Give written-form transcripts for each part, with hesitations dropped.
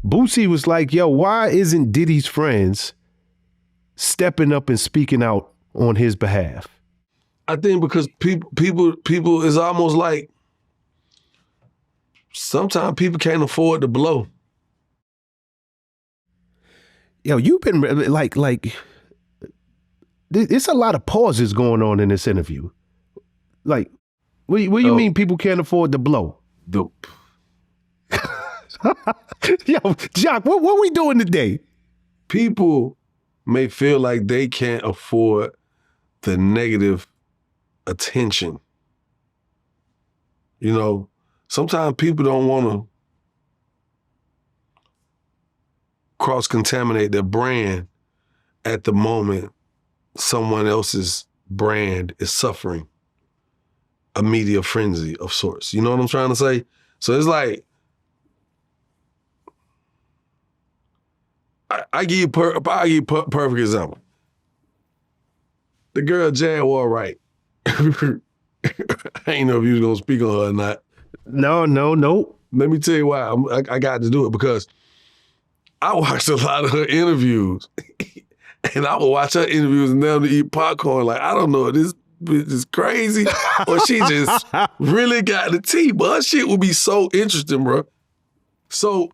Boosie was like, yo, why isn't Diddy's friends stepping up and speaking out on his behalf? I think because people is almost like sometimes people can't afford to blow. Yo, you've been like, it's a lot of pauses going on in this interview. Like, what do you mean people can't afford to blow? Yo, Jock, what we doing today? People may feel like they can't afford the negative attention. You know, sometimes people don't want to cross-contaminate their brand at the moment someone else's brand is suffering a media frenzy of sorts. You know what I'm trying to say? So it's like, I give you perfect example. The girl Jaguar Wright. I ain't know if you was gonna speak on her or not. No. Let me tell you why I got to do it, because I watched a lot of her interviews, and I would watch her interviews and them to eat popcorn. Like, I don't know, this bitch is crazy, or she just really got the tea. But her shit would be so interesting, bro. So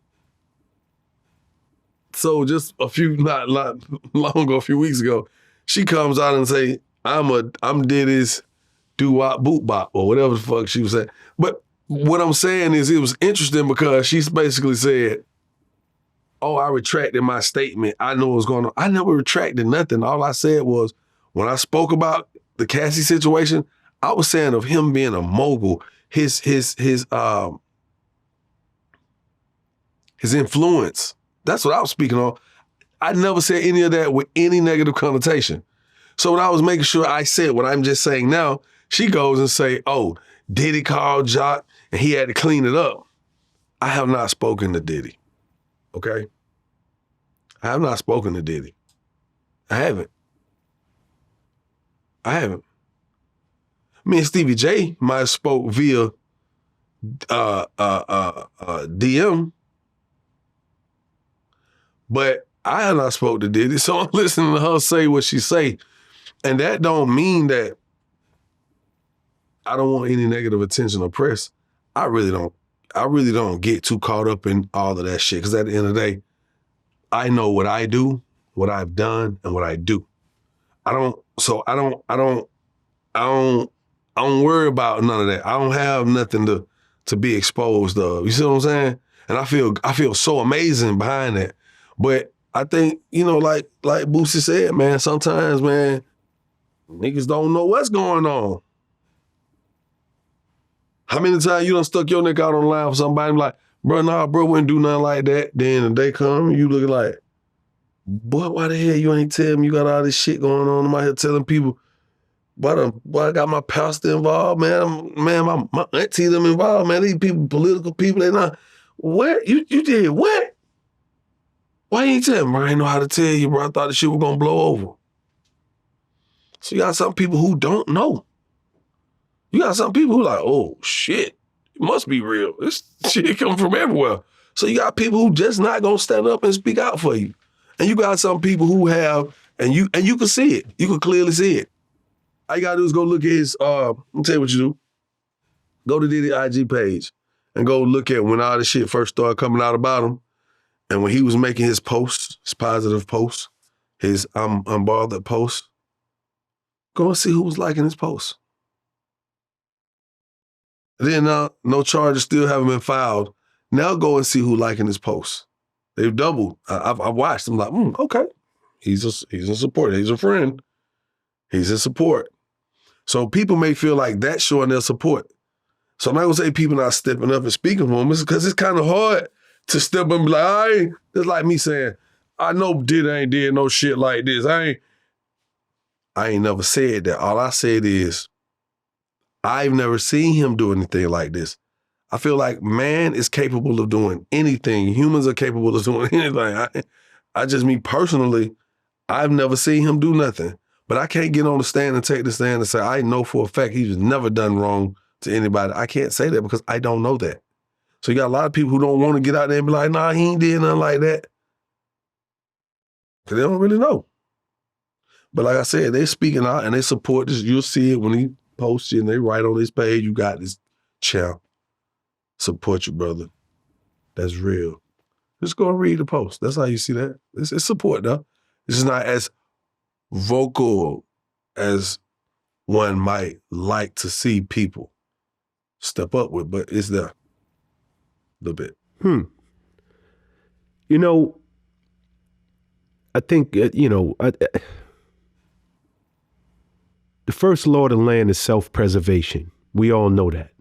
just a few not long ago, a few weeks ago, she comes out and say, I'm Diddy's doo-wop boot bop, or whatever the fuck she was saying. But what I'm saying is, it was interesting because she basically said, oh, I retracted my statement. I know what's going on. I never retracted nothing. All I said was, when I spoke about the Cassie situation, I was saying of him being a mogul, his influence. That's what I was speaking on. I never said any of that with any negative connotation. So when I was making sure I said what I'm just saying now, she goes and say, oh, Diddy called Jock and he had to clean it up. I have not spoken to Diddy, okay? I have not spoken to Diddy. I haven't. Me and Stevie J might have spoke via DM, but I have not spoke to Diddy, so I'm listening to her say what she say. And that don't mean that I don't want any negative attention or press. I really don't get too caught up in all of that shit, because at the end of the day, I know what I do, what I've done, and what I do. I don't worry about none of that. I don't have nothing to be exposed of. You see what I'm saying? And I feel so amazing behind that. But I think, you know, like Boosie said, man, sometimes, man, niggas don't know what's going on. How many times you done stuck your neck out on the line for somebody and be like, bro, wouldn't do nothing like that. Then the day come, you look like, boy, why the hell you ain't tell me you got all this shit going on? I'm out here telling people, boy, I got my pastor involved, man. My auntie them involved, man. These people, political people, they not. What? You did what? Why you ain't tell me? I ain't know how to tell you, bro. I thought the shit was gonna blow over. So you got some people who don't know. You got some people who like, oh, shit, it must be real. This shit come from everywhere. So you got people who just not gonna stand up and speak out for you. And you got some people who have, and you can see it. You can clearly see it. All you gotta do is go look at his, let me tell you what you do. Go to Diddy IG page and go look at when all this shit first started coming out about him. And when he was making his posts, his positive posts, his I'm unbothered posts, go and see who was liking his posts. Then no charges still haven't been filed. Now go and see who liking his posts. They've doubled. I've watched them like, okay. He's a supporter. He's a friend. He's in support. So people may feel like that's showing their support. So I'm not gonna say people not stepping up and speaking for him, because it's kind of hard to step up and be like, all right. It's like me saying, I know Diddy ain't did no shit like this. I ain't never said that. All I said is, I've never seen him do anything like this. I feel like man is capable of doing anything. Humans are capable of doing anything. I just, me personally, I've never seen him do nothing. But I can't get on the stand and take the stand and say, I know for a fact he's never done wrong to anybody. I can't say that because I don't know that. So you got a lot of people who don't want to get out there and be like, nah, he ain't did nothing like that. Because they don't really know. But like I said, they speaking out and they support this. You'll see it when he posts it and they write on his page, you got this champ. Support you, brother. That's real. Just go and read the post. That's how you see that. It's support, though. It's just not as vocal as one might like to see people step up with, but it's there a little bit. You know, I think, the first law of the land is self-preservation. We all know that.